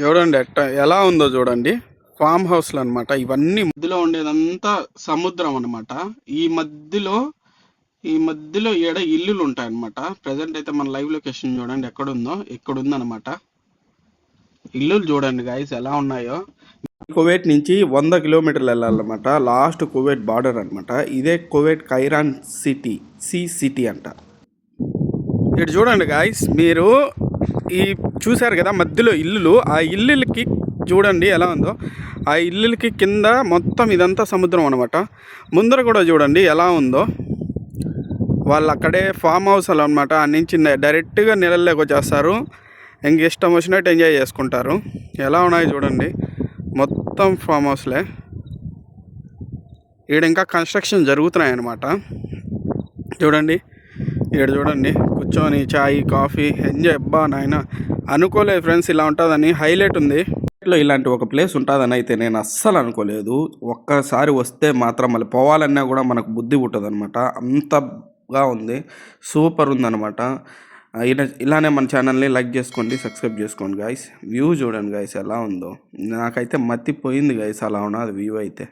చూడండి ఎలా ఉందో చూడండి. ఫామ్ హౌస్లు అనమాట ఇవన్నీ. మధ్యలో ఉండేదంతా సముద్రం అనమాట. ఈ మధ్యలో ఏడ ఇల్లులు ఉంటాయన్నమాట. ప్రజెంట్ అయితే మన లైవ్ లొకేషన్ చూడండి ఎక్కడుందో, ఉందన్నమాట. ఇల్లులు చూడండి గాయస్ ఎలా ఉన్నాయో. కువైట్ నుంచి 100 కిలోమీటర్లు వెళ్ళాలన్నమాట. లాస్ట్ కువైట్ బార్డర్ అనమాట. ఇదే కువైట్ కైరాన్ సిటీ అంట. ఇటు చూడండి గాయస్, మీరు చూశారు కదా మధ్యలో ఇల్లులు. ఆ ఇల్లులకి చూడండి ఎలా ఉందో. ఆ ఇల్లులకి కింద మొత్తం ఇదంతా సముద్రం అనమాట. ముందర కూడా చూడండి ఎలా ఉందో. వాళ్ళు అక్కడే ఫామ్ హౌస్ అలా అనమాట. ఆ నుంచి డైరెక్ట్గా నీళ్ళలోకి వచ్చేస్తారు. ఇంక ఇష్టం వచ్చినట్టు ఎంజాయ్ చేసుకుంటారు. ఎలా ఉన్నాయి చూడండి, మొత్తం ఫామ్ హౌస్లే. ఈడ ఇంకా కన్స్ట్రక్షన్ జరుగుతున్నాయి అన్నమాట. చూడండి ఇక్కడ చూడండి, కూర్చొని చాయ్ కాఫీ ఎంజాయ్. నాయన అనుకోలేదు ఫ్రెండ్స్ ఇలా ఉంటుందని. హైలైట్ ఉంది. ఇలాంటి ఒక ప్లేస్ ఉంటుందని అయితే నేను అస్సలు అనుకోలేదు. ఒక్కసారి వస్తే మాత్రం మళ్ళీ పోవాలన్నా కూడా మనకు బుద్ధి పుట్టదు అనమాట. అంతగా ఉంది, సూపర్ ఉందన్నమాట. ఇలానే మన ఛానల్ని లైక్ చేసుకోండి, సబ్స్క్రైబ్ చేసుకోండి గాయస్. వ్యూ చూడండి గాయస్ ఎలా ఉందో. నాకైతే మతిపోయింది గాయస్, అలా ఉన్నది వ్యూ అయితే.